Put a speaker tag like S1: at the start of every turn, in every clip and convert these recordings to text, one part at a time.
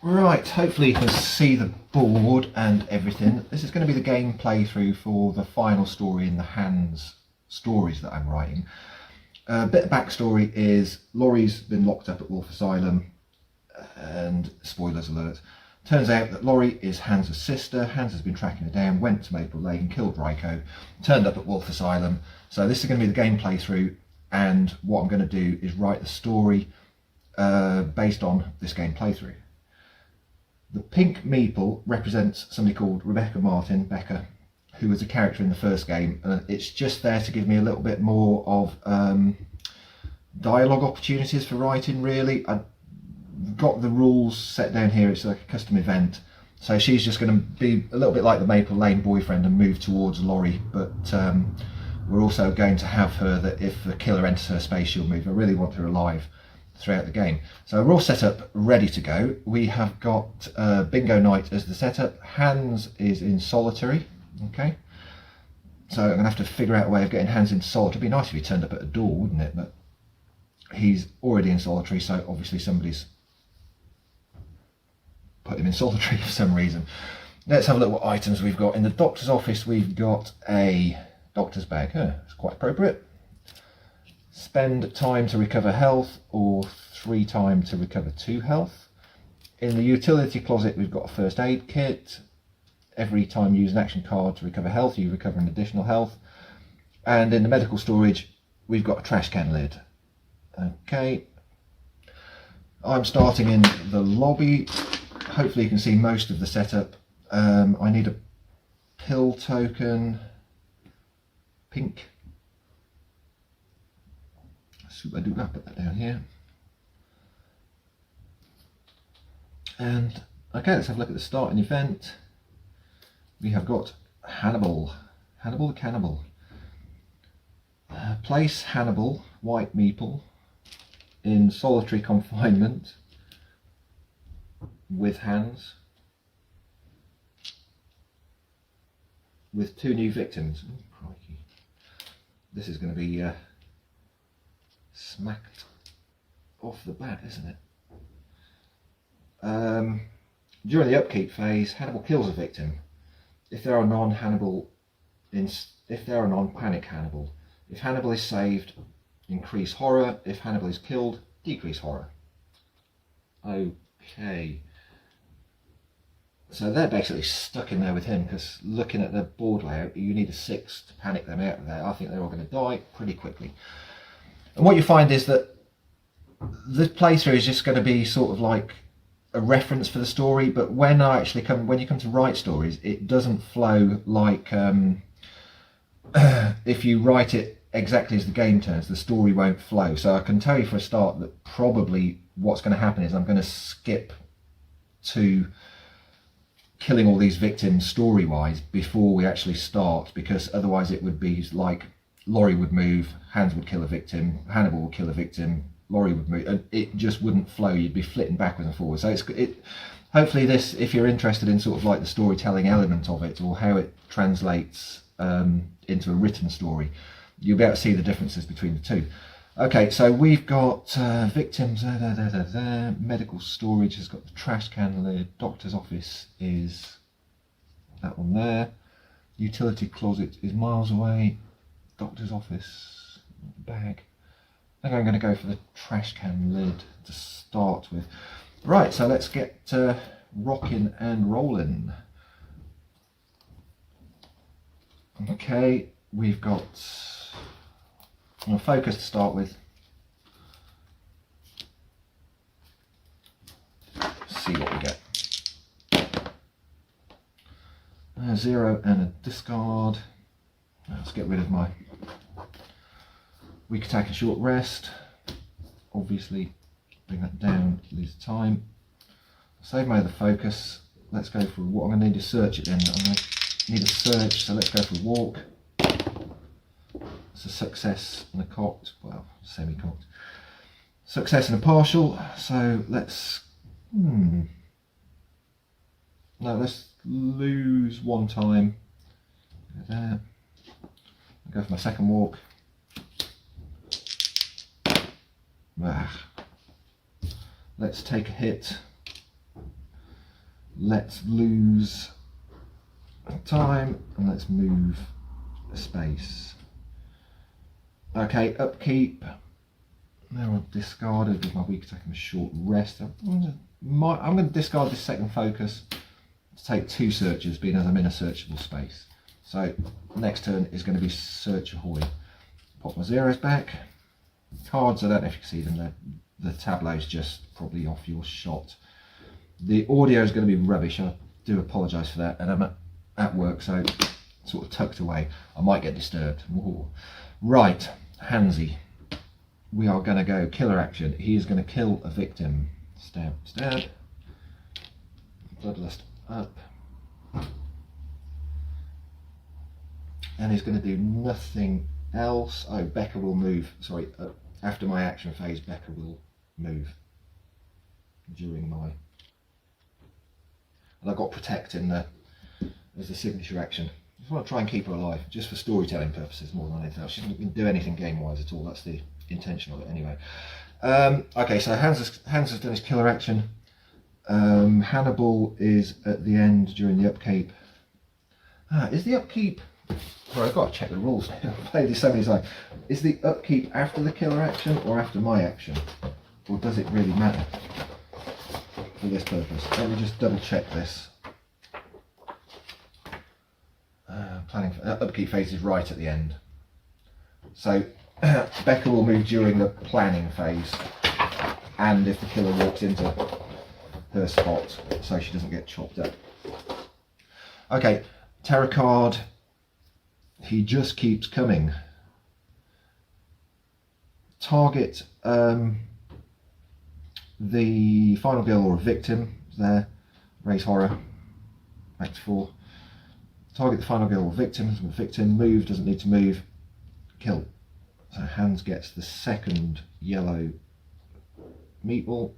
S1: Right, hopefully you can see the board and everything. This is going to be the game playthrough for the final story in the Hands stories that I'm writing. A bit of backstory is Laurie's been locked up at Wolfe Asylum, and spoilers alert, turns out that Laurie is Hans' sister. Hans has been tracking her down, went to Maple Lane, killed Ryko, turned up at Wolfe Asylum. So this is going to be the game playthrough, and what I'm going to do is write the story based on this game playthrough. The pink meeple represents somebody called Rebecca Martin, Becca, who was a character in the first game, and it's just there to give me a little bit more of dialogue opportunities for writing, really. I've got the rules set down here, it's like a custom event, so she's just going to be a little bit like the Maple Lane boyfriend and move towards Laurie, but we're also going to have her that if the killer enters her space she'll move. I really want her alive throughout the game. So we're all set up, ready to go. We have got bingo night as the setup. Hans is in solitary. Okay, so I'm going to have to figure out a way of getting Hans in solitary. It'd be nice if he turned up at a door, wouldn't it? But he's already in solitary, so obviously somebody's put him in solitary for some reason. Let's have a look what items we've got. In the doctor's office we've got a doctor's bag. It's quite appropriate. Spend time to recover health, or 3 time to recover 2 health. In the utility closet we've got a first aid kit. Every time you use an action card to recover health, you recover an additional health. And in the medical storage, we've got a trash can lid. Okay. I'm starting in the lobby. Hopefully you can see most of the setup. I need a pill token. Pink. Super duper, put that down here. And okay, let's have a look at the starting event. We have got Hannibal the Cannibal. Place Hannibal, white meeple, in solitary confinement with Hans, with 2 new victims. Oh, crikey. This is going to be smacked off the bat, isn't it? During the upkeep phase, Hannibal kills a victim. If there are non-Hannibal, if there are non-panic Hannibal. If Hannibal is saved, increase horror. If Hannibal is killed, decrease horror. Okay. So they're basically stuck in there with him, because looking at the board layout, you need a 6 to panic them out of there. I think they're all going to die pretty quickly. And what you find is that this playthrough is just going to be sort of like a reference for the story, but when you come to write stories, it doesn't flow like if you write it exactly as the game turns, the story won't flow. So I can tell you for a start that probably what's going to happen is I'm going to skip to killing all these victims story-wise before we actually start, because otherwise it would be like Laurie would move, Hans would kill a victim, Hannibal would kill a victim, Laurie would move, and it just wouldn't flow. You'd be flitting backwards and forwards. So hopefully this, if you're interested in sort of like the storytelling element of it, or how it translates into a written story, you'll be able to see the differences between the two. Okay, so we've got victims, medical storage has got the trash can lid, doctor's office is that one there, utility closet is miles away, doctor's office bag. I think I'm going to go for the trash can lid to start with. Right, so let's get rocking and rolling. Okay, we've got a focus to start with. Let's see what we get. 0 and a discard. Let's get rid of my weak attack and short rest. Obviously, bring that down, lose time. Save my other focus. Let's go for what I'm going to need to search it then. I'm going to need a search, so let's go for walk. It's a success and a cocked, well, semi-cocked. Success and a partial, so let's, no, let's lose 1 time. Go there. I'll go for my second walk. Let's take a hit. Let's lose time and let's move a space. Okay, upkeep. Now I've discarded with my weak attack and a short rest. I'm going to discard this second focus to take 2 searches, being as I'm in a searchable space. So next turn is going to be Search Ahoy. Pop my zeros back. Cards, I don't know if you can see them, the tableau's just probably off your shot. The audio is going to be rubbish, I do apologise for that, and I'm at work, so sort of tucked away. I might get disturbed. Ooh. Right, Hansi. We are going to go killer action. He is going to kill a victim. Stab, stab. Bloodlust up. And he's going to do nothing else. Oh, Becca will move. Sorry, after my action phase, Becca will move during my... And I've got protect in there as the signature action. I just want to try and keep her alive, just for storytelling purposes more than anything else. She doesn't do anything game-wise at all. That's the intention of it anyway. Okay, so Hans has done his killer action. Hannibal is at the end during the upkeep. Is the upkeep... Well, I've got to check the rules. I've played this so many times. Is the upkeep after the killer action or after my action? Or does it really matter for this purpose? Let me just double check this. Planning for, upkeep phase is right at the end. So Becca will move during the planning phase, and if the killer walks into her spot, so she doesn't get chopped up. Okay, tarot card. He just keeps coming. Target the final girl or a victim. There, raise horror. Back to 4. Target the final girl or victim. Victim move, doesn't need to move. Kill. So Hans gets the second yellow meatball.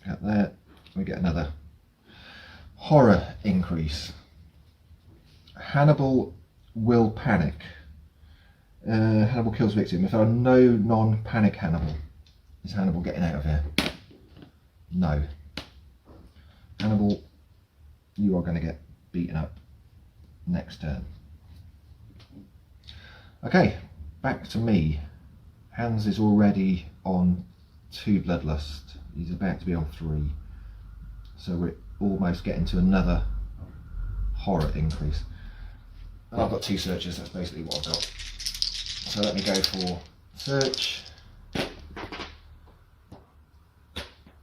S1: Got there. We get another horror increase. Hannibal will panic. Hannibal kills victim. If there are no non-panic Hannibal, is Hannibal getting out of here? No. Hannibal, you are going to get beaten up next turn. Okay, back to me. Hans is already on 2 bloodlust. He's about to be on 3. So we're almost getting to another horror increase. And I've got 2 searches, that's basically what I've got. So let me go for search.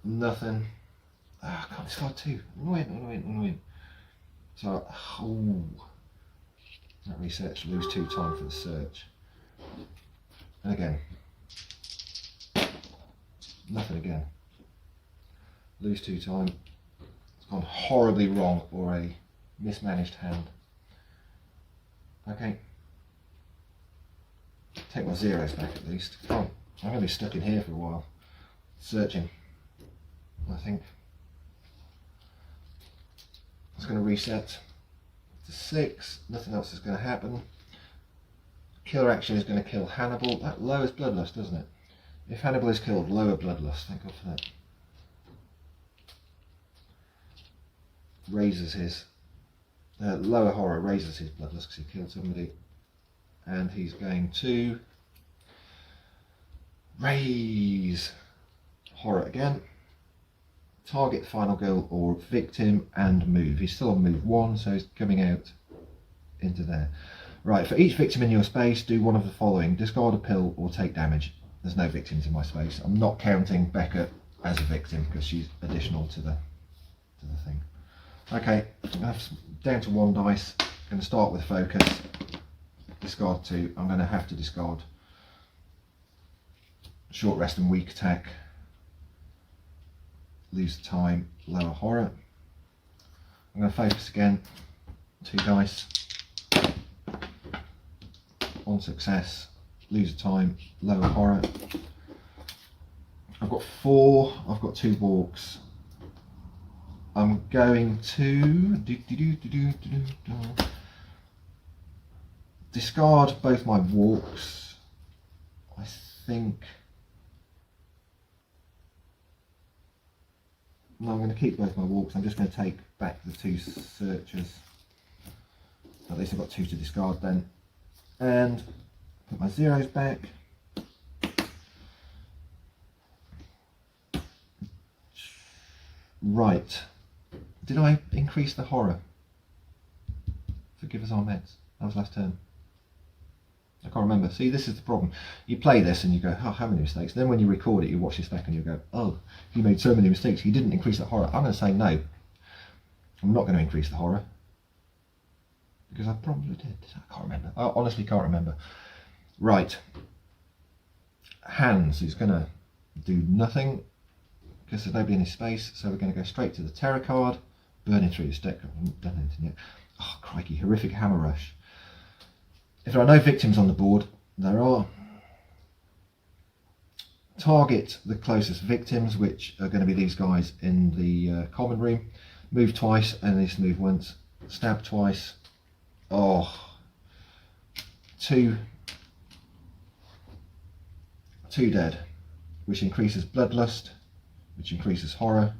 S1: Nothing. I can't discard 2. Annoying. So, that resets, lose 2 time for the search. And again. Nothing again. Lose 2 time. It's gone horribly wrong or a mismanaged hand. Okay. Take my zeros back at least. I'm going to be stuck in here for a while. Searching. I think. It's going to reset to 6. Nothing else is going to happen. Killer action is going to kill Hannibal. That lowers bloodlust, doesn't it? If Hannibal is killed, lower bloodlust. Thank God for that. Raises his lower horror, raises his bloodlust because he killed somebody, and he's going to raise horror again. Target the final girl or victim and move. He's still on move 1, so he's coming out into there. Right, for each victim in your space, do one of the following: discard a pill or take damage. There's no victims in my space. I'm not counting Becca as a victim because she's additional to the thing. Okay, down to 1 dice. I'm going to start with focus. Discard 2. I'm going to have to discard short rest and weak attack. Lose time, lower horror. I'm going to focus again. 2 dice. On success, lose time, lower horror. I've got 4. I've got 2 walks. I'm going to discard both my walks. I think And I'm going to keep both my walks. I'm just going to take back the 2 searchers. At least I've got 2 to discard then. And put my zeros back. Right. Did I increase the horror? Forgive us our meds. That was last turn. I can't remember. See, this is the problem. You play this and you go, oh, how many mistakes? Then when you record it, you watch this back and you go, oh, you made so many mistakes. You didn't increase the horror. I'm going to say no. I'm not going to increase the horror. Because I probably did. I can't remember. I honestly can't remember. Right. Hands is going to do nothing because there's nobody in his space. So we're going to go straight to the terror card. Burning through this deck. I haven't done anything yet. Oh, crikey. Horrific hammer rush. If there are no victims on the board, there are. Target the closest victims, which are going to be these guys in the common room. Move twice and this move once. Stab twice. Oh, 2 dead, which increases bloodlust, which increases horror,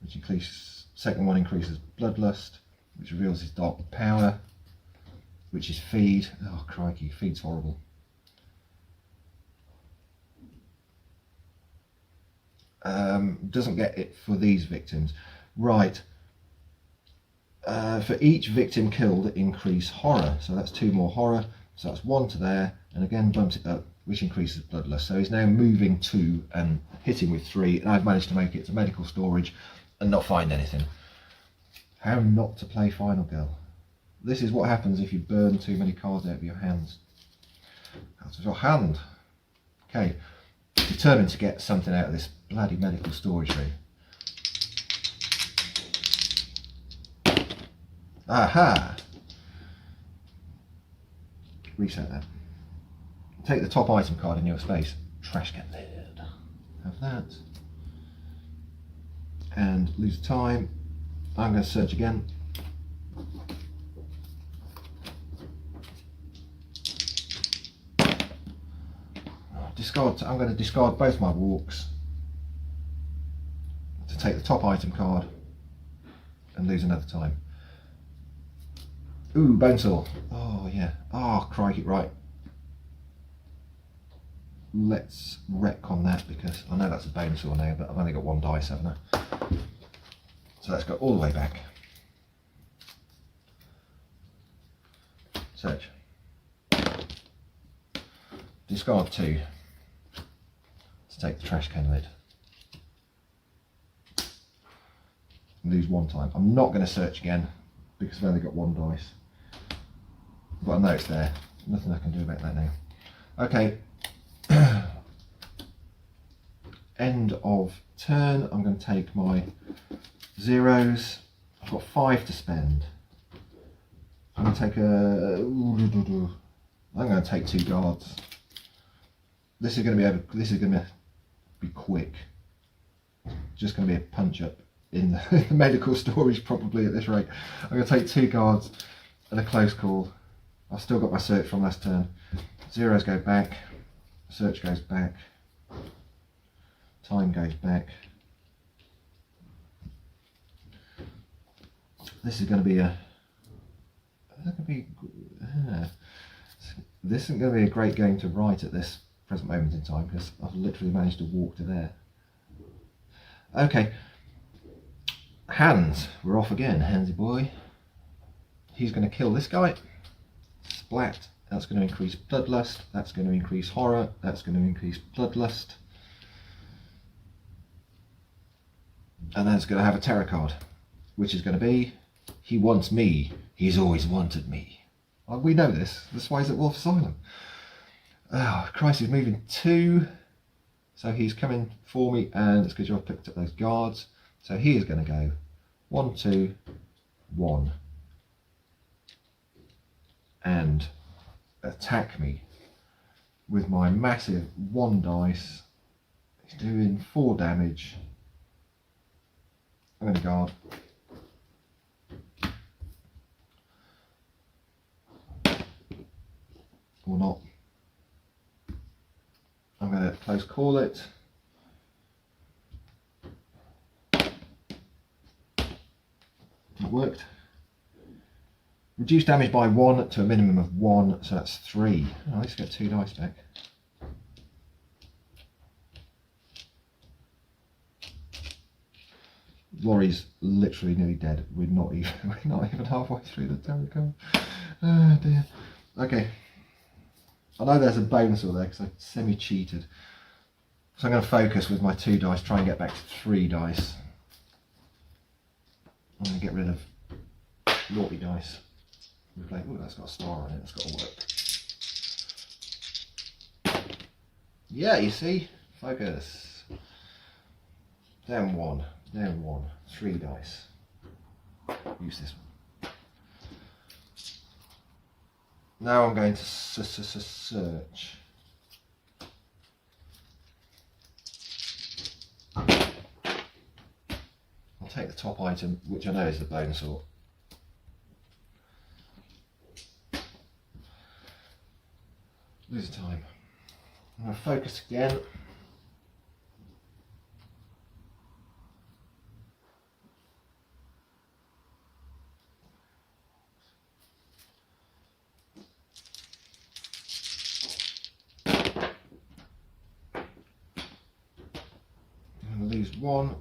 S1: which increases, second one increases bloodlust, which reveals his dark power, which is feed. Oh crikey, feed's horrible. Doesn't get it for these victims. Right. For each victim killed, increase horror. So that's 2 more horror. So that's 1 to there, and again bumps it up, which increases bloodlust. So he's now moving 2 and hitting with 3, and I've managed to make it to medical storage and not find anything. How not to play Final Girl. This is what happens if you burn too many cards out of your hands. Out of your hand. Okay, determined to get something out of this bloody medical storage room. Aha! Reset that. Take the top item card in your space. Trash can lid. Have that. And lose time. I'm going to search again. Discard. I'm going to discard both my walks to take the top item card and lose another time. Ooh, Bonesaw. Oh, yeah. Oh, crikey, right. Let's retcon that because I know that's a Bonesaw now, but I've only got 1 dice, haven't I? So let's go all the way back. Search. Discard 2 to take the trash can lid. Lose 1 time. I'm not going to search again because I've only got 1 dice. But I know it's there. Nothing I can do about that now. Okay. End of turn. I'm going to take my zeros. I've got 5 to spend. I'm going to take I'm going to take 2 guards. This is going to be quick. Just going to be a punch up in the medical storage probably at this rate. I'm going to take 2 guards and a close call. I've still got my search from last turn. Zeros go back, search goes back, time goes back. This is going to be this isn't going to be a great game to write at this present moment in time because I've literally managed to walk to there. Okay, hands. We're off again, handsy boy. He's going to kill this guy. Splat. That's going to increase bloodlust. That's going to increase horror. That's going to increase bloodlust. And then it's going to have a terror card, which is going to be, he wants me. He's always wanted me. Well, we know this. That's why he's at Wolfe Asylum. Oh, Christ, he's moving 2. So he's coming for me, and it's because I've picked up those guards. So he is going to go 1, 2, 1. And attack me with my massive 1 dice. He's doing 4 damage. I'm going to guard. Or not. I'm going to close call it. It worked. Reduce damage by 1 to a minimum of 1, so that's 3. Oh, let's get 2 dice back. Laurie's literally nearly dead. We're not even halfway through the tarot card. Oh dear. Okay. I know there's a bone saw there because I semi-cheated. So I'm going to focus with my 2 dice, try and get back to 3 dice. I'm going to get rid of naughty dice. Oh, that's got a star on it, that's got to work. Yeah, you see? Focus. Down 1, down 1, 3 dice. Use this one. Now I'm going to search. I'll take the top item, which I know is the bone saw. Lose time. I'm going to focus again. I'm going to lose 1.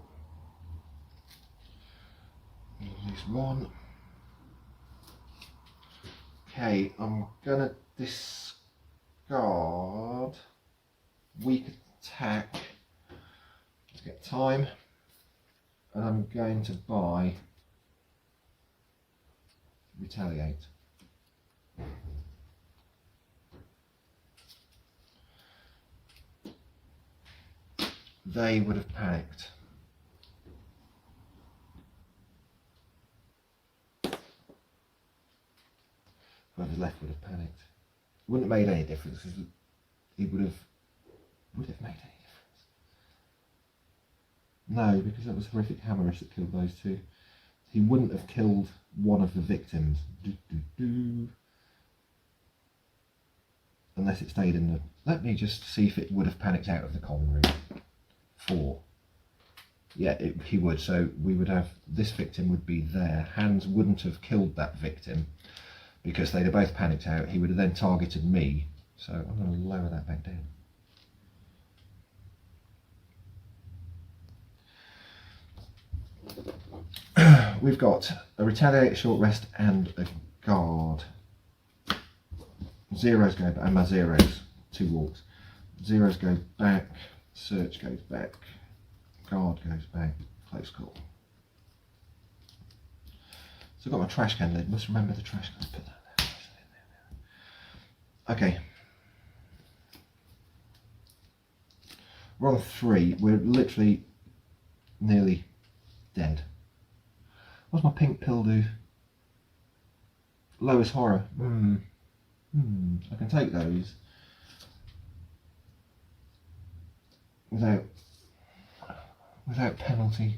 S1: Lose 1. Okay, I'm going to discard weak attack to get time, and I'm going to buy retaliate. They would have panicked. Whoever's left would have panicked. It wouldn't have made any difference because he would have made any difference. No, because that was horrific hammerish that killed those 2. He wouldn't have killed one of the victims. Unless it stayed in the... Let me just see if it would have panicked out of the common room. 4. Yeah, he would. So we would have... This victim would be there. Hans wouldn't have killed that victim because they'd have both panicked out. He would have then targeted me. So I'm going to lower that back down. We've got a retaliate, a short rest, and a guard. Zeros go back, and my zeros, 2 walks. Zeros go back, search goes back, guard goes back, close call. So I've got my trash can lid, must remember the trash can, put that there. Okay. We're on 3, we're literally nearly dead. What's my pink pill do? Lowest horror. I can take those without penalty.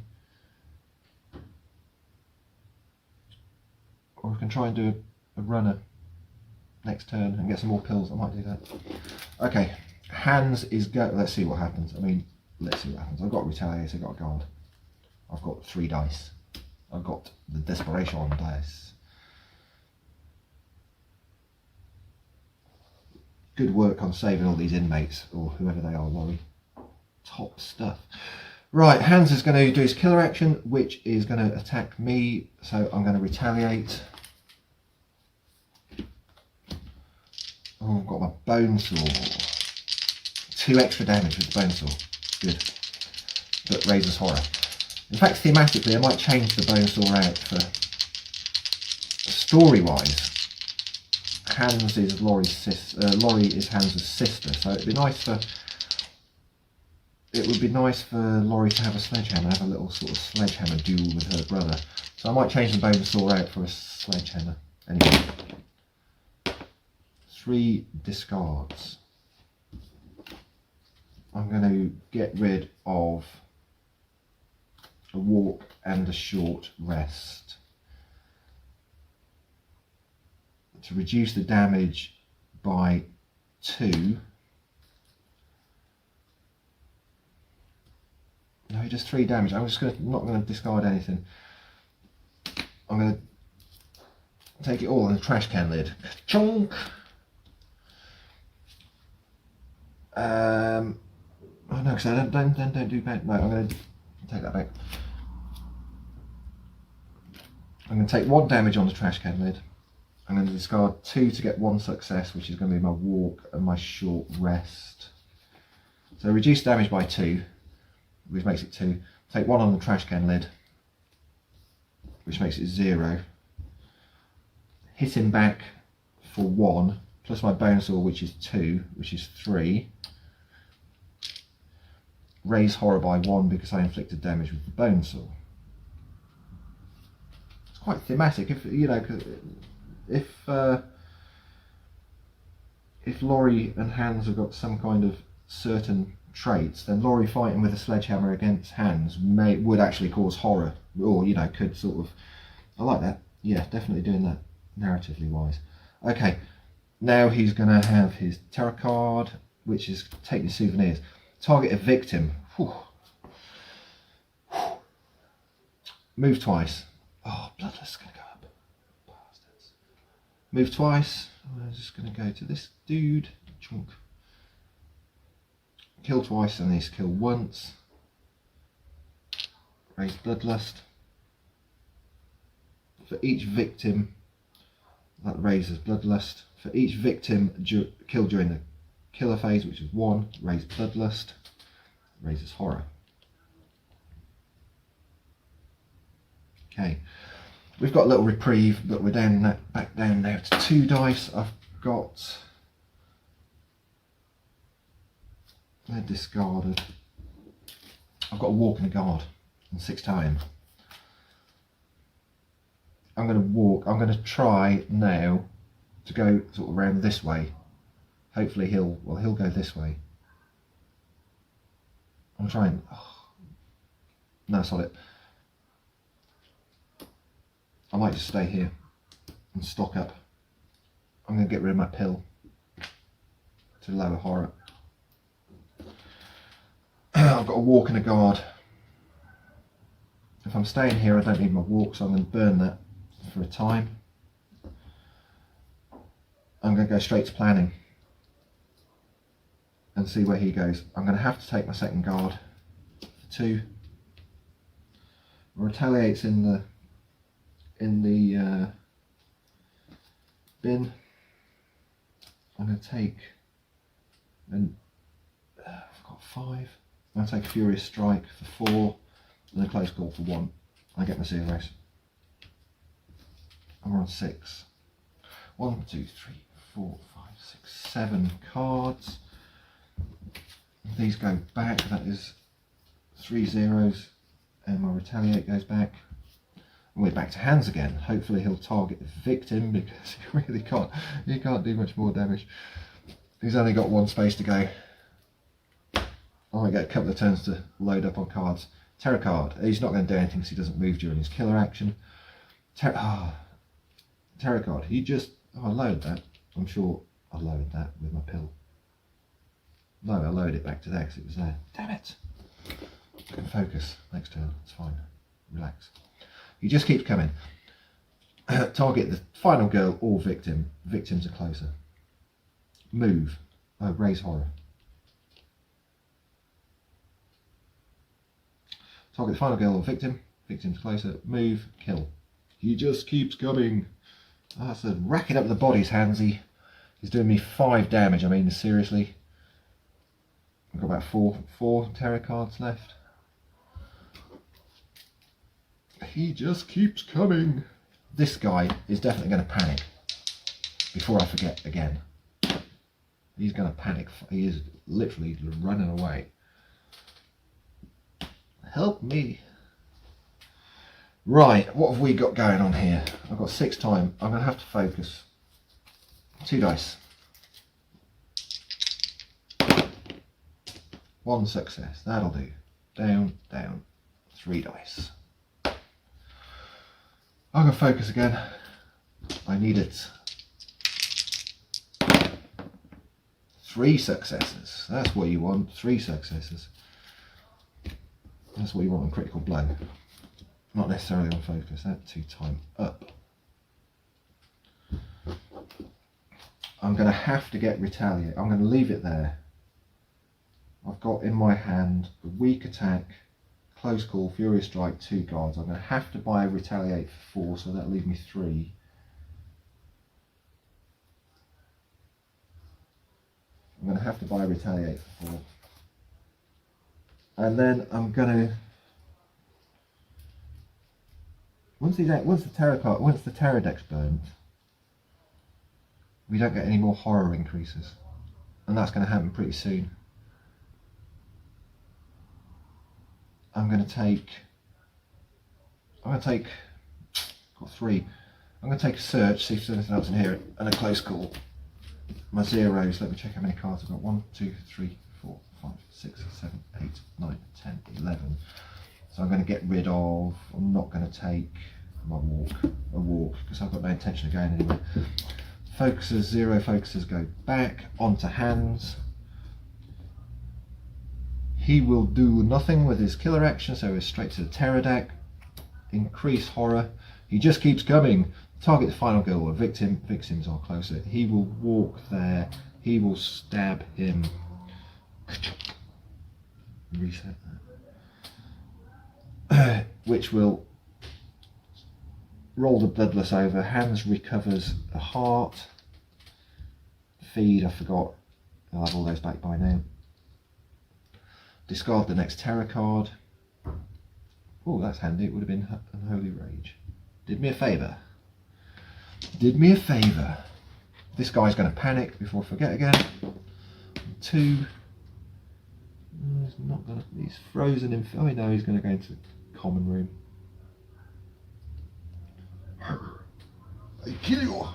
S1: Or I can try and do a runner next turn and get some more pills. I might do that. Okay, Hans is go. Let's see what happens. I mean, let's see what happens. I've got retaliate, I've got a guard. I've got 3 dice. I've got the desperation dice. Good work on saving all these inmates, or whoever they are, Laurie. Top stuff. Right, Hans is going to do his killer action, which is going to attack me, so I'm going to retaliate. Oh, I've got my bone saw. 2 extra damage with the bone saw. Good. But raises horror. In fact, thematically, I might change the bone saw out for story-wise. Hans is Laurie's sister. Laurie is Hans's sister, so it'd be nice for. It would be nice for Laurie to have a sledgehammer, have a little sort of sledgehammer duel with her brother. So I might change the bone saw out for a sledgehammer. Anyway, 3 discards. I'm going to get rid of a walk and a short rest to reduce the damage by 2. No, just 3 damage. I'm just not going to discard anything. I'm going to take it all in the trash can lid. Chonk! Oh no, because I don't do bad. No, I'm going to take that back. I'm going to take 1 damage on the trash can lid. I'm going to discard 2 to get 1 success, which is going to be my walk and my short rest. So reduce damage by 2, which makes it 2. Take 1 on the trash can lid, which makes it 0. Hit him back for 1, plus my bone saw, which is 2, which is 3. Raise horror by 1 because I inflicted damage with the bone saw. It's quite thematic. If you know, if Laurie and Hans have got some kind of certain traits, then Laurie fighting with a sledgehammer against Hans would actually cause horror, or you know, could sort of. I like that. Yeah, definitely doing that narratively wise. Okay, now he's going to have his tarot card, which is take your souvenirs. Target a victim. Whew. Move twice. Oh, bloodless is going to go up. Bastards. Move twice. I'm just going to go to this dude. Chunk. Kill twice and he's kill once. Raise bloodlust. For each victim, that raises bloodlust. For each victim killed during the killer phase, which is 1, raise bloodlust, raises horror. Okay, we've got a little reprieve, but we're down back down now to 2 dice. I've got they're discarded. I've got a walk and a guard and 6 time. I'm going to walk. I'm going to try now to go sort of around this way. Hopefully he'll go this way. I'm trying. Oh, no, solid. I might just stay here and stock up. I'm going to get rid of my pill to lower horror. I've got a walk and a guard. If I'm staying here, I don't need my walk, so I'm going to burn that for a time. I'm going to go straight to planning and see where he goes. I'm going to have to take my second guard for 2. Retaliates in the bin. I'm going to take, and I've got 5. I'm going to take a Furious Strike for 4 and a Close Call for 1. I get my zeros. And we're on 6. 1, 2, 3, 4, 5, 6, 7 cards. These go back. That is 3 zeros, and my Retaliate goes back. And we're back to Hans again. Hopefully he'll target the victim because he really can't. He can't do much more damage. He's only got 1 space to go. I might get a couple of turns to load up on cards. Terror card. He's not going to do anything because he doesn't move during his killer action. Terror card. He just. Oh, I loaded that. I'm sure I loaded that with my pill. No, I loaded it back to there because it was there. Damn it. I can focus next turn. It's fine. Relax. He just keeps coming. Target the final girl or victim. Victims are closer. Move. Raise horror. Target the final girl or victim. Victim's closer. Move. Kill. He just keeps coming. Oh, that's racking up the bodies, Hansy. He's doing me 5 damage. I mean, seriously. I've got about four tarot cards left. He just keeps coming. This guy is definitely going to panic. Before I forget again. He's going to panic. He is literally running away. Help me. Right, what have we got going on here? I've got 6 time. I'm going to have to focus. 2 dice. 1 success. That'll do. Down, down. 3 dice. I'm going to focus again. I need it. 3 successes. That's what you want. 3 successes. That's what you want on critical blow. Not necessarily on focus, that's too time up. I'm going to have to get retaliate. I'm going to leave it there. I've got in my hand a weak attack, close call, furious strike, 2 guards. I'm going to have to buy a retaliate for 4, so that'll leave me 3. I'm going to have to buy a retaliate for 4. And then I'm going to, once the terror deck's burned, we don't get any more horror increases, and that's going to happen pretty soon. I'm going to take, got 3. I'm going to take a search, see if there's anything else in here, and a close call. My zeros, let me check how many cards I've got. 1, 2, 3, 4, 5, 6, 7, 8, 9, 10, 11. So I'm going to get rid of, I'm not going to take my walk, because I've got no intention of going anywhere. Focusers, 0 focusers go back onto hands. He will do nothing with his killer action, so he's straight to the terror deck. Increase horror. He just keeps coming. Target the final girl or victim. Victims are closer. He will walk there. He will stab him. Reset that. Which will roll the bloodless over. Hands recovers the heart. Feed, I forgot. I'll have all those back by now. Discard the next terror card. Oh, that's handy. It would have been Unholy Rage. Did me a favour. Did me a favour. This guy's going to panic before I forget again. 2. He's not going to. He's frozen in. Oh no, he's going to go into the common room. I kill you.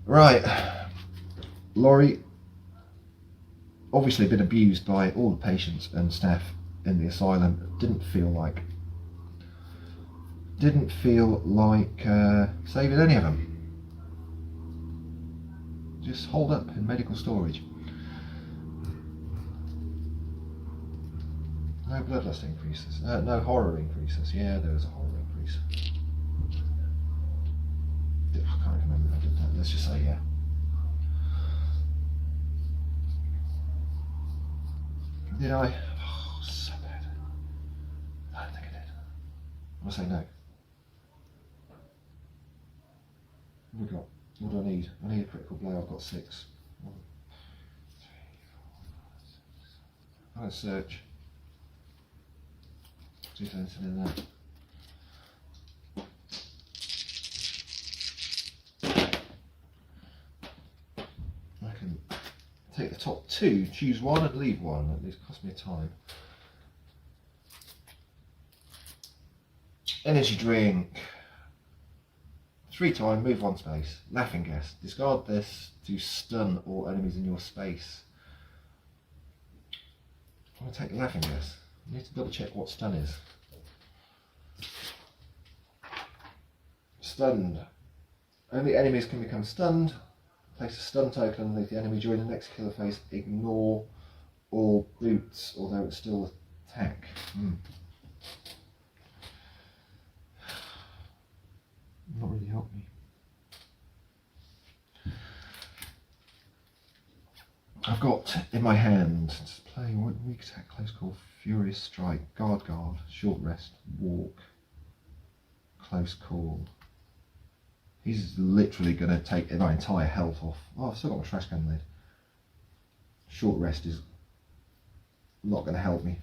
S1: Right. Laurie, obviously been abused by all the patients and staff in the asylum. Didn't feel like saving any of them. Just hold up in medical storage. No bloodlust increases. No horror increases. Yeah, there was a horror increase. I can't remember if I did that. Let's just say yeah. Did I? Oh, so bad. I don't think I did. I'm going to say no. What have we got? What do I need? I need a critical blow. I've got 6. 1, 3, 4, 5, 6. I'm going to search. See if there's anything in there. I can take the top 2, choose 1 and leave 1. At least cost me a time. Energy drink. 3 times, move 1 space. Laughing gas. Discard this to stun all enemies in your space. I'm going to take the laughing gas. I need to double check what stun is. Stunned. Only enemies can become stunned. Place a stun token underneath the enemy during the next killer phase. Ignore all boots, although it's still attack. Not really helped me. I've got in my hand, just playing weak attack, close call, furious strike, guard, short rest, walk, close call. He's literally going to take my entire health off. Oh, I've still got my trash can lid. Short rest is not going to help me.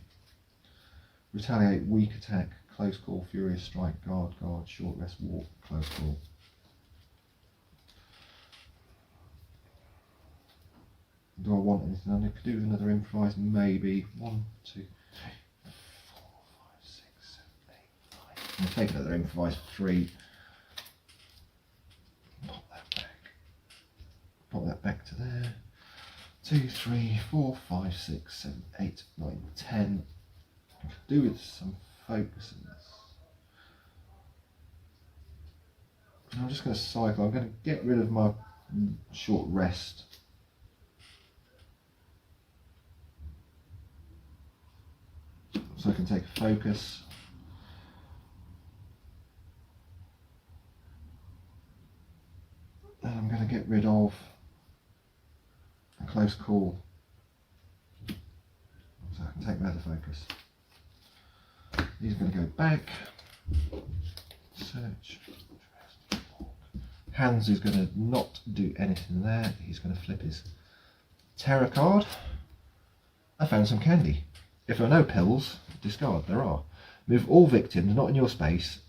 S1: Retaliate, weak attack, close call, furious strike, guard, short rest, walk, close call. Do I want anything? I could do with another improvise, maybe. 1, 2, 3, 4, 5, 6, 7, 8, 9. I'll take another improvise for 3. Pop that back to there. 2, 3, 4, 5, 6, 7, 8, 9, 10. I could do with some focuses. I'm just going to cycle. I'm going to get rid of my short rest. So I can take a focus. get rid of a close call. So I can take my other focus. He's going to go back. Search. Hands is going to not do anything there. He's going to flip his terror card. I found some candy. If there are no pills, discard. There are. Move all victims not in your space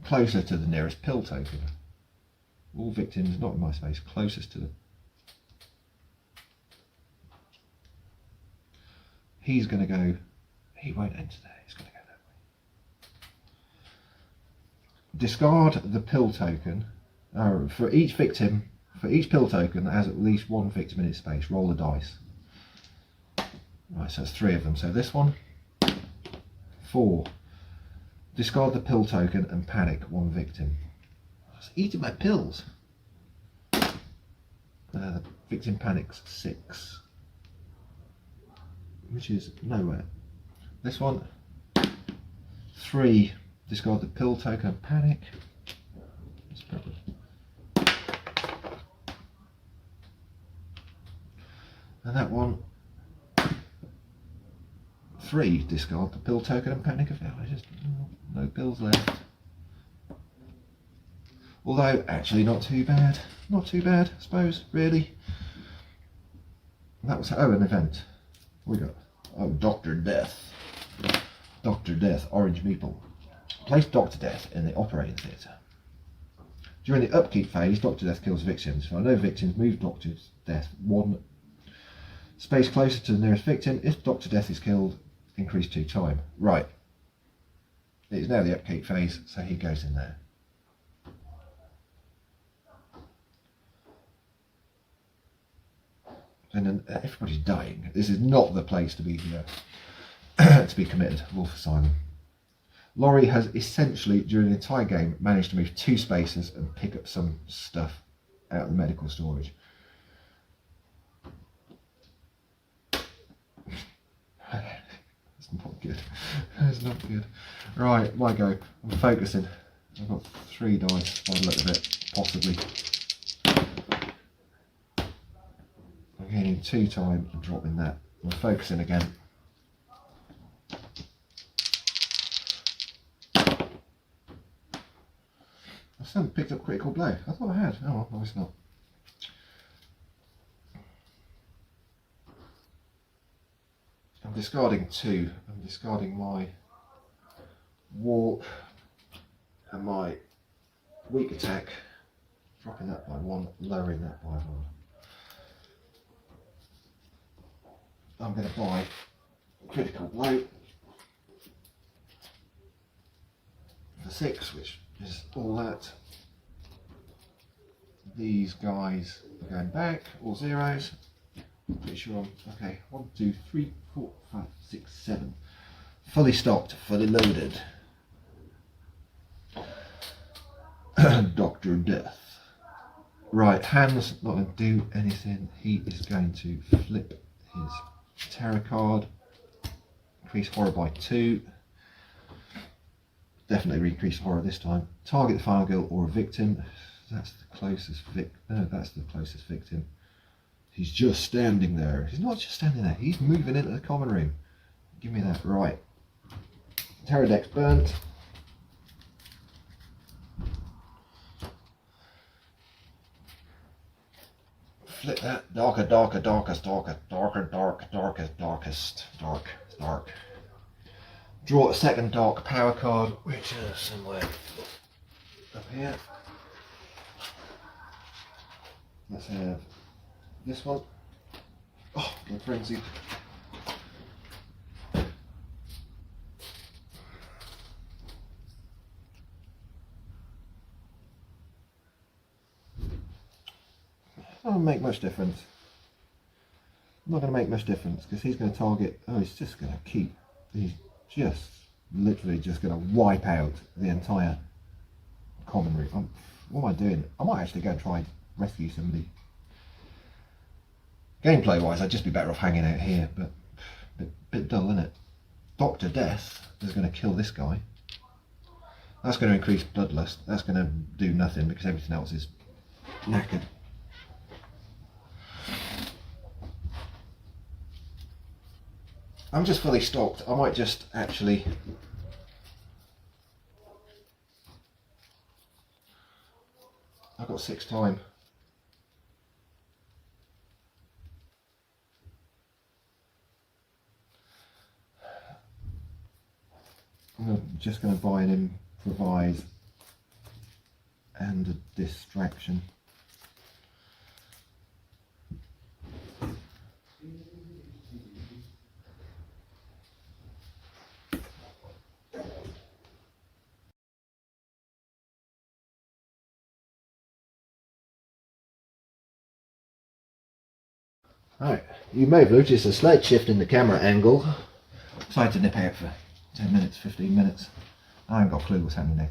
S1: closer to the nearest pill token. All victims not in my space closest to the... He's going to go... He won't enter there. He's going to go that way. Discard the pill token. For each victim, for each pill token that has at least one victim in its space, roll a dice. Right, so that's 3 of them. So this one, 4. Discard the pill token and panic 1 victim. I was eating my pills. The victim panics 6, which is nowhere. This one, 3. Discard the pill token and panic. And that one, 3. Discard the pill token and panic. Just no pills left. Although actually not too bad. Not too bad, I suppose, really. That was an event. We got Dr. Death. Dr. Death, Orange Meeple. Place Dr. Death in the operating theatre. During the upkeep phase, Dr. Death kills victims. For no victims, move Dr. Death 1 space closer to the nearest victim. If Dr. Death is killed, increase 2 time. Right. It is now the upkeep phase, so he goes in there. And then everybody's dying. This is not the place to be to be committed. Wolfe Asylum. Laurie has essentially, during the entire game, managed to move 2 spaces and pick up some stuff out of the medical storage. That's not good. That's not good. Right, my go. I'm focusing. I've got 3 dice by the look of it, possibly. I'm gaining 2 time and dropping that. I'm focusing again. I still haven't picked up critical blow. I thought I had. Oh well, no, it's not. I'm discarding 2. I'm discarding my warp and my weak attack, dropping that by 1, lowering that by 1. I'm going to buy critical blow for 6, which is all that. These guys are going back, all zeros. Pretty sure I'm okay. 1, 2, 3, 4, 5, 6, 7. Fully stocked, fully loaded. Dr. Death. Right, Ham's not going to do anything. He is going to flip his terror card. Increase horror by 2. Definitely increase horror this time. Target the final girl or a victim. That's the closest that's the closest victim. He's just standing there. He's not just standing there. He's moving into the common room. Give me that. Right. Terror deck's burnt. Flip that. Darker, darker, darkest, darker, darker, dark, darkest, darkest, dark, dark. Draw a second dark power card, which is somewhere up here. Let's have this one. Oh, my frenzy. Doesn't make much difference. Not going to make much difference because he's going to target. Oh, he's just going to keep. He's just literally just going to wipe out the entire common room. What am I doing? I might actually go and try and rescue somebody. Gameplay wise, I'd just be better off hanging out here, but bit dull, isn't it? Dr. Death is going to kill this guy. That's going to increase bloodlust. That's going to do nothing because everything else is knackered. I'm just fully stocked. I might just actually... I've got 6 time. I'm just going to buy an improvise and a distraction. Right, you may have noticed a slight shift in the camera angle. Decided to nip out for 10 minutes, 15 minutes. I haven't got a clue what's happening there.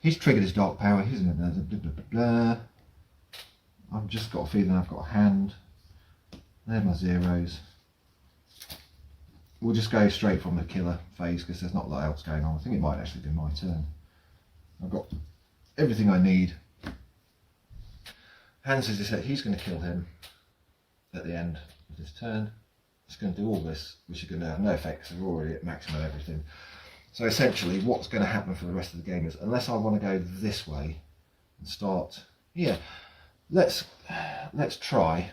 S1: He's triggered his dark power. He's blah, blah, blah, blah, blah. I've just got a feeling I've got a hand. There's my zeros. We'll just go straight from the killer phase because there's not a lot else going on. I think it might actually be my turn. I've got everything I need. Hans is just, he's going to kill him at the end of his turn. It's going to do all this, which is going to have no effect because we're already at maximum everything. So essentially what's going to happen for the rest of the game is, unless I want to go this way and start, yeah, let's try.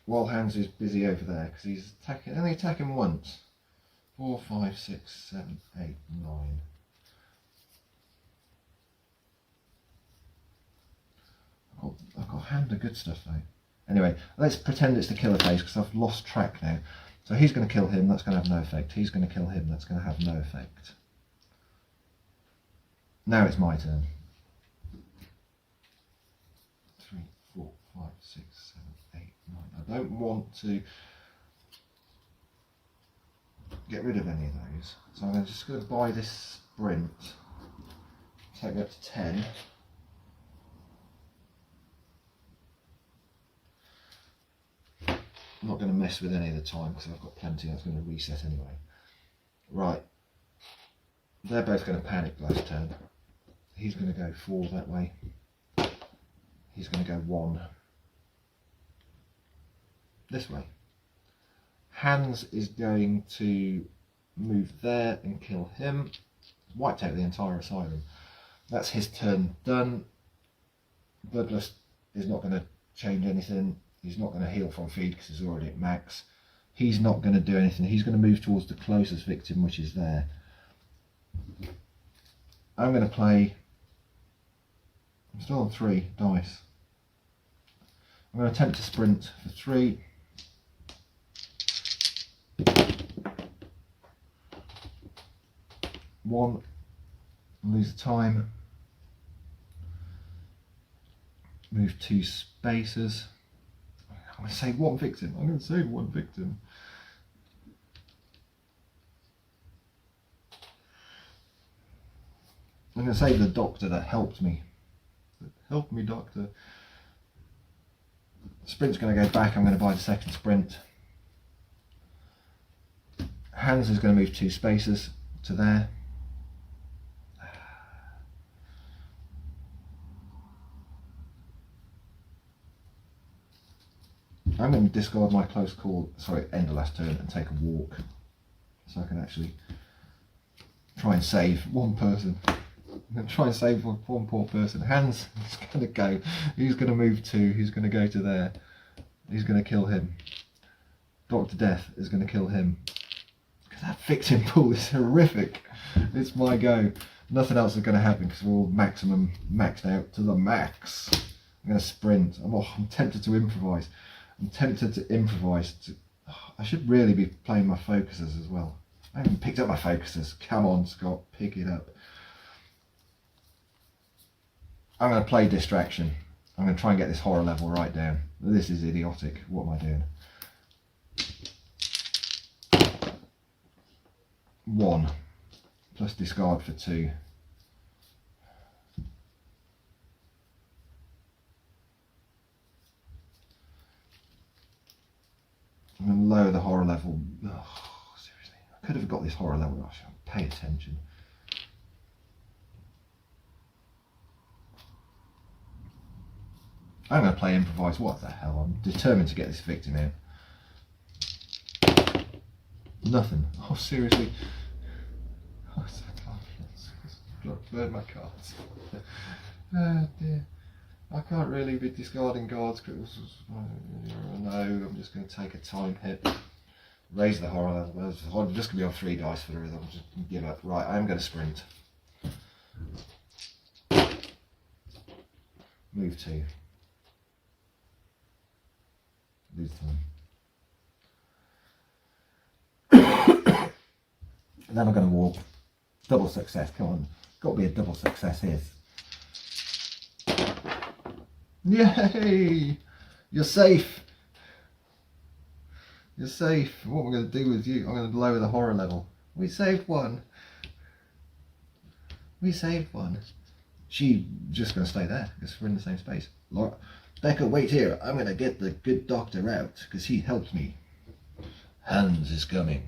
S1: While Hans is busy over there, because he's attacking, only attacking once. 4, 5, 6, 7, 8, 9. I've got a hand of good stuff though. Anyway, let's pretend it's the killer phase because I've lost track now. So he's going to kill him, that's going to have no effect. He's going to kill him, that's going to have no effect. Now it's my turn. 3, 4, 5, 6, 7, 8, 9. I don't want to get rid of any of those. So I'm just going to buy this sprint. Take me up to 10. I'm not going to mess with any of the time because I've got plenty. That's going to reset anyway. Right. They're both going to panic last turn. He's going to go 4 that way. He's going to go 1 this way. Hans is going to move there and kill him. Wiped out the entire asylum. That's his turn done. Bloodlust is not going to change anything. He's not going to heal from feed because he's already at max. He's not going to do anything. He's going to move towards the closest victim, which is there. I'm going to play... I'm still on 3 dice. I'm going to attempt to sprint for 3. One, lose the time. Move 2 spaces. I'm going to save 1 victim. I'm going to save 1 victim. I'm going to save the doctor that helped me. Help me, doctor. Sprint's going to go back. I'm going to buy the second sprint. Hans is going to move 2 spaces to there. I'm going to discard my close call, sorry, end of last turn and take a walk. So I can actually try and save 1 person. I'm going to try and save one poor person. Hans is going to go. He's going to move 2. He's going to go to there. He's going to kill him. Dr. Death is going to kill him. Because that victim pool is horrific. It's my go. Nothing else is going to happen because we're all maximum maxed out to the max. I'm going to sprint. I'm tempted to improvise. I'm tempted to improvise. I should really be playing my focuses as well. I haven't picked up my focuses. Come on, Scott, pick it up. I'm going to play distraction. I'm going to try and get this horror level right down. This is idiotic. What am I doing? 1 plus discard for 2. I'm going to lower the horror level. Oh, seriously. could have got this horror level. I should pay attention. I'm going to play improvise. What the hell? I'm determined to get this victim out. Nothing. Oh, seriously? Oh, blurred my cards. Oh dear. I can't really be discarding cards. No, I'm just going to take a time hit. Raise the horror level. I'm just going to be on 3 dice for the rhythm. Just give up. Right, I am going to sprint. Move 2. Lose time. And then I'm going to walk. Double success. Come on. Got to be a double success here. Yay! You're safe. You're safe. What we're going to do with you, I'm going to lower the horror level. We saved one. We saved one. She's just going to stay there because we're in the same space. Laura, Becca, wait here. I'm going to get the good doctor out because he helped me. Hans is coming.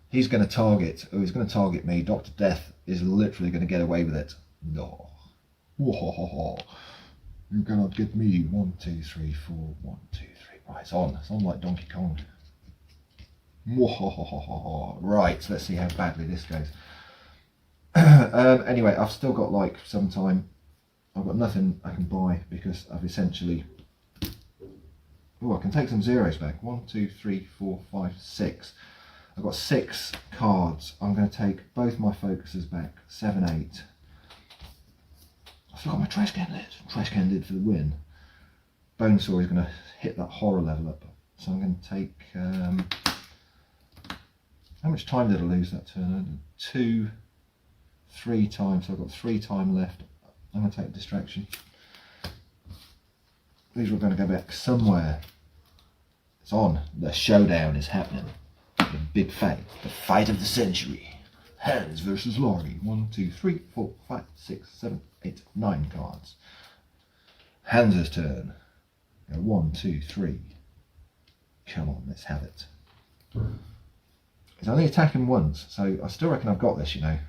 S1: He's going to target. Oh, he's going to target me. Dr. Death is literally going to get away with it. No. Whoa. You cannot get me. 1, 2, 3, 4. 1, 2, 3. Right, it's on. It's on like Donkey Kong. Right, let's see how badly this goes. Anyway, I've still got like some time. I've got nothing I can buy because I've essentially... Oh, I can take some zeros back. 1, 2, 3, 4, 5, 6. I've got 6 cards. I'm going to take both my focuses back. 7, 8. I've still got my trash can lid. Trash can lid for the win. Bonesaw is going to hit that horror level up. So I'm going to take... how much time did I lose that turn? 2, 3 times. So I've got 3 time left. I'm going to take distraction. These are going to go back somewhere. It's on. The showdown is happening. The big fight. The fight of the century. Hans versus Laurie. 1, 2, 3, 4, 5, 6, 7, 8, 9 cards. Hans's turn. 1, 2, 3. Come on, let's have it. He's only attacking once, so I still reckon I've got this, you know.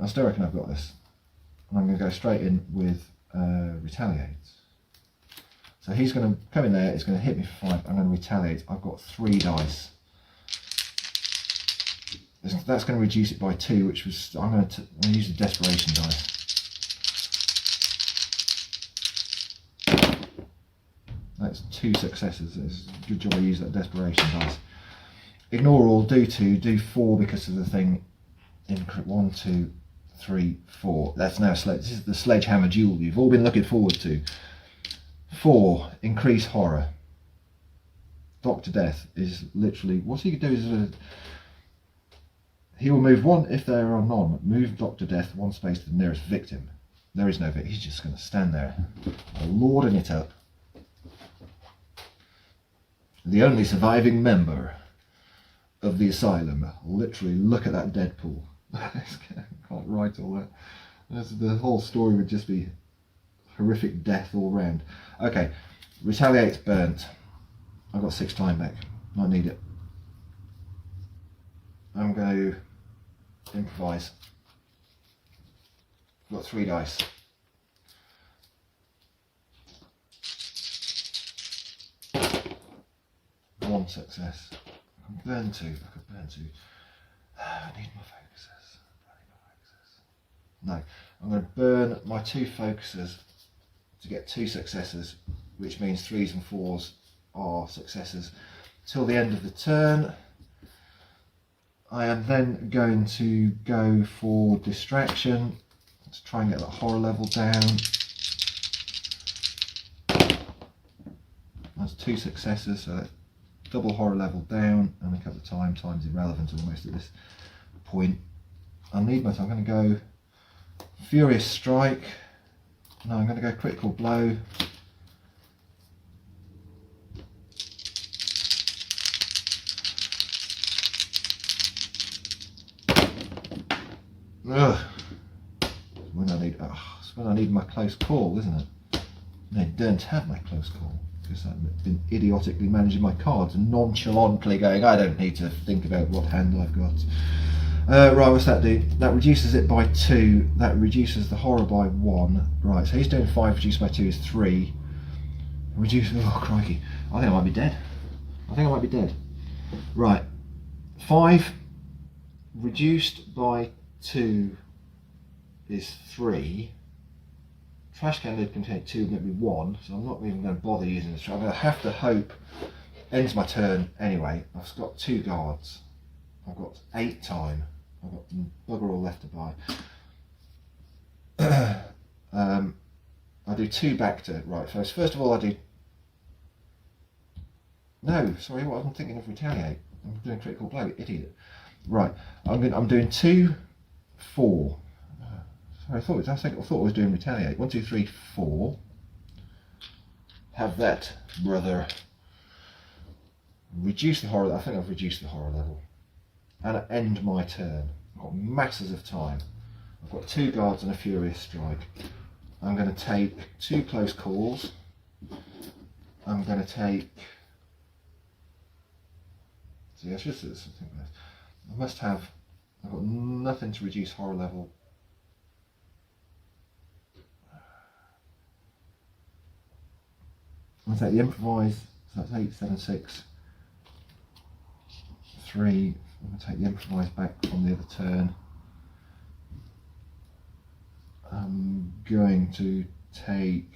S1: I still reckon I've got this. And I'm going to go straight in with retaliate. So he's going to come in there, he's going to hit me for 5, I'm going to retaliate. I've got 3 dice. That's going to reduce it by 2, which was, I'm going to use the desperation dice. That's 2 successes. It's a good job I used that desperation dice. Ignore all, do 2, do 4 because of the thing. 1, 2, 3, 4. That's now this is the sledgehammer duel you've all been looking forward to. 4, increase horror. Dr. Death is literally, what he could do is he will move 1 if there are none. Move Dr. Death 1 space to the nearest victim. There is no victim. He's just going to stand there, lording it up. The only surviving member of the asylum. Literally, look at that Deadpool. I can't write all that. The whole story would just be horrific death all round. Okay, retaliate's burnt. I've got 6 time back. I need it. I'm going to improvise. I've got 3 dice. One success. I can burn 2. I could burn 2. I need my focuses. No, I'm going to burn my 2 focuses to get 2 successes, which means 3s and 4s are successes till the end of the turn. I am then going to go for distraction to try and get that horror level down. That's 2 successes, so that's double horror level down, and a couple of time's irrelevant almost at this point. I need my time. I'm going to go Furious Strike. No, I'm going to go Critical Blow. Ugh. It's when I need my close call, isn't it? They don't have my close call because I've been idiotically managing my cards and nonchalantly going, I don't need to think about what hand I've got. Right, what's that do? That reduces it by 2. That reduces the horror by 1. Right, so he's doing 5 reduced by 2 is 3. Reduce, oh crikey. I think I might be dead. Right, 5 reduced by 2 is 3. Trash can lid can take 2, maybe 1, so I'm not even going to bother using this. I'm going to have to hope. Ends my turn anyway. I've got 2 guards. I've got 8 time. I've got bugger all left to buy. I do 2 back to right. First of all, I do. No, sorry, what I'm thinking of retaliate. I'm doing critical blow, idiot. Right, I'm doing 2, 4. Sorry, I thought I was doing retaliate. 1, 2, 3, 4. Have that, brother. Reduce the horror. I think I've reduced the horror level. And I end my turn. I've got masses of time. I've got 2 guards and a furious strike. I'm going to take 2 close calls. I'm going to take. See, I should say something like this. I must have. I've got nothing to reduce horror level. I'm going to take the improvise. So that's 8, 7, 6, 3. I'm going to take the improvise back from the other turn. I'm going to take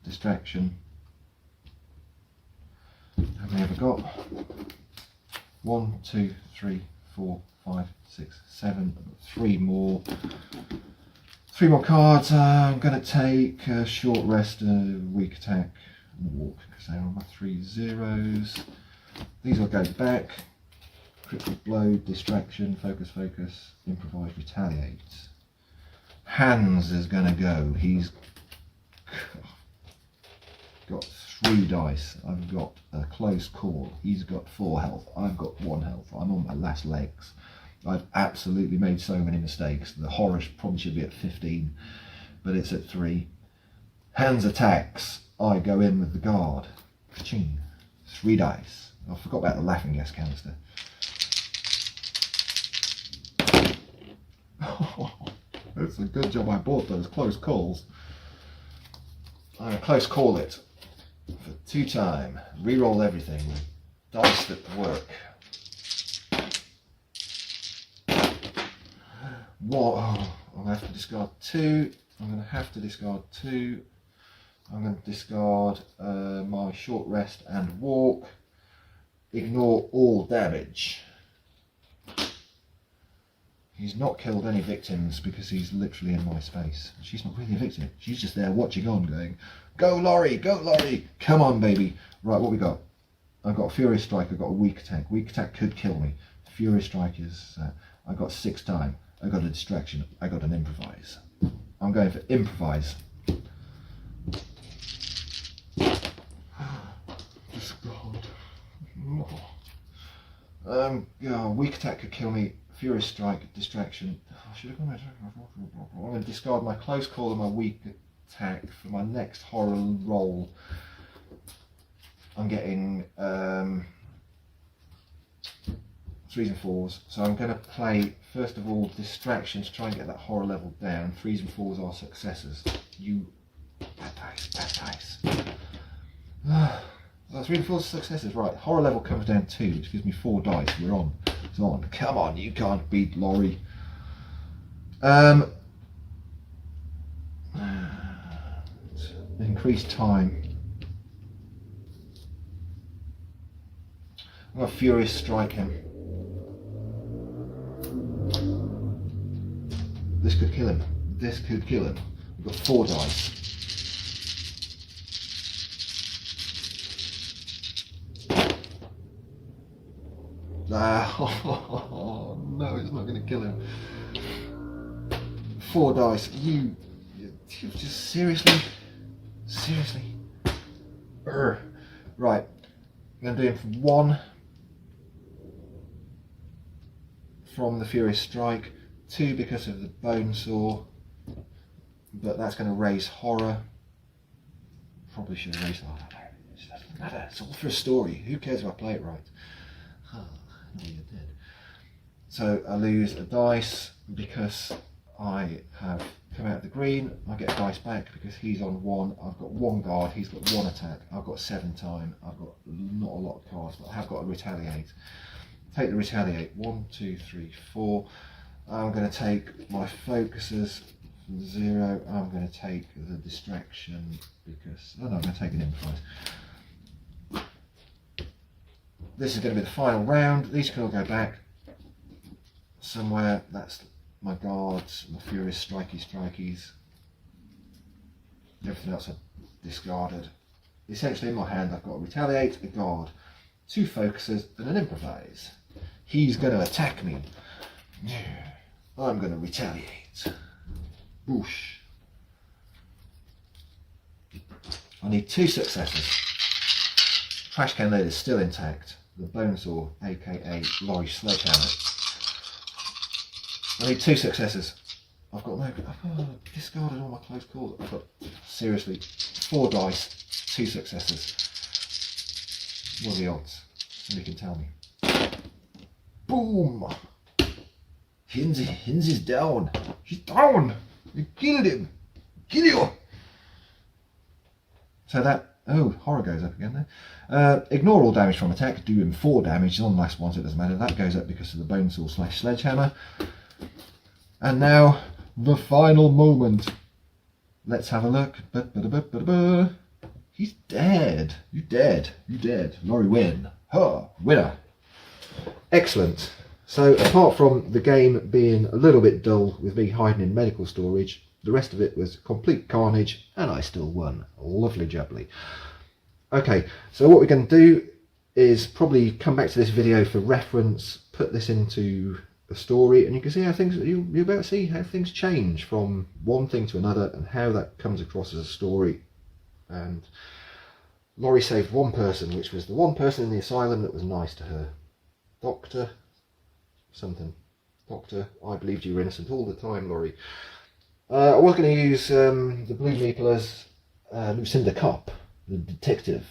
S1: distraction. How many have I got? 1, 2, 3, 4, 5, 6, 7. I've got 3 more. 3 more cards. I'm going to take a short rest, a weak attack, and a walk because they're on my 3 zeros. These will go back. Critical blow, distraction, focus, improvise, retaliate. Hands is going to go. He's got 3 dice. I've got a close call. He's got 4 health. I've got 1 health. I'm on my last legs. I've absolutely made so many mistakes. The horror probably should be at 15, but it's at 3. Hands attacks. I go in with the guard. Ka-ching. 3 dice. I forgot about the laughing gas canister. It's a good job I bought those close calls. I'm going to close call it for 2 time. Reroll everything. Dice that work. What? Oh, I'm going to have to discard 2. I'm going to have to discard 2. I'm going to discard my short rest and walk. Ignore all damage. He's not killed any victims because he's literally in my space. She's not really a victim. She's just there watching on going, go Laurie, go Laurie. Come on, baby. Right, what we got? I've got a Furious Strike. I've got a Weak Attack. Weak Attack could kill me. Furious Strike is... I've got 6 time. I got a Distraction. I got an Improvise. I'm going for Improvise. Weak Attack could kill me. Furious Strike, Distraction. Oh, should have gone. I'm going to discard my Close Call and my Weak Attack for my next horror roll. I'm getting 3s and 4s, so I'm going to play first of all Distraction to try and get that horror level down. 3s and 4s are successes. You bad dice. That's 3 and 4 successes, right? Horror level comes down 2, which gives me 4 dice. We're on. It's on. Come on, you can't beat Laurie. Increased time. I'm going to Furious Strike him. This could kill him. This could kill him. We've got 4 dice. Oh, no, it's not going to kill him. 4 dice. You just seriously? Right. I'm going to do him for 1 from the Furious Strike, 2 because of the Bone Saw, but that's going to raise horror. probably should erase it. I don't know. It doesn't matter. It's all for a story. Who cares if I play it right? Oh, no, you're dead. So I lose a dice because I have come out of the green. I get a dice back because he's on 1. I've got 1 guard. He's got 1 attack. I've got 7 time. I've got not a lot of cards, but I have got a retaliate. Take the retaliate. 1, 2, 3, 4. I'm going to take my focuses. 0. I'm going to take the distraction because I'm going to take an improvise. This is going to be the final round. These can all go back somewhere. That's my guards, my furious strikies. Everything else I've discarded. Essentially in my hand I've got a retaliate, a guard, 2 focuses and an improvise. He's going to attack me. I'm going to retaliate. Boosh. I need 2 successes. Trash can lid is still intact. The bone saw, aka Laurie Sledgehammer. I need 2 successes. I've discarded all my close calls. I've got seriously 4 dice, 2 successes. What are the odds? Somebody can tell me. Boom! Hinz is down. He's down. You killed him. Kill you. So that, horror goes up again there. Ignore all damage from attack. Do him 4 damage. It's on the last one, so it doesn't matter. That goes up because of the bone saw / sledgehammer. And now the final moment. Let's have a look. He's dead. You dead. You dead. Laurie win. Huh. Winner. Excellent. So apart from the game being a little bit dull with me hiding in medical storage, the rest of it was complete carnage and I still won. Lovely jubbly. Okay, so what we're going to do is probably come back to this video for reference, put this into a story, and you can see how things, you're about to see how things change from one thing to another and how that comes across as a story. And Laurie saved 1 person, which was the 1 person in the asylum that was nice to her. Doctor something. Doctor, I believed you were innocent all the time, Laurie. I was going to use the Blue Meeple as Lucinda Kopp, the detective,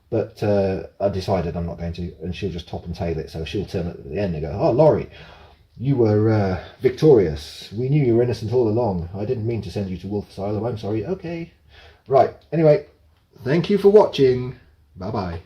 S1: but I decided I'm not going to, and she'll just top and tail it, so she'll turn up at the end and go, "Oh, Laurie, you were victorious. We knew you were innocent all along. I didn't mean to send you to Wolfe Asylum. I'm sorry." Okay. Right. Anyway, thank you for watching. Bye-bye.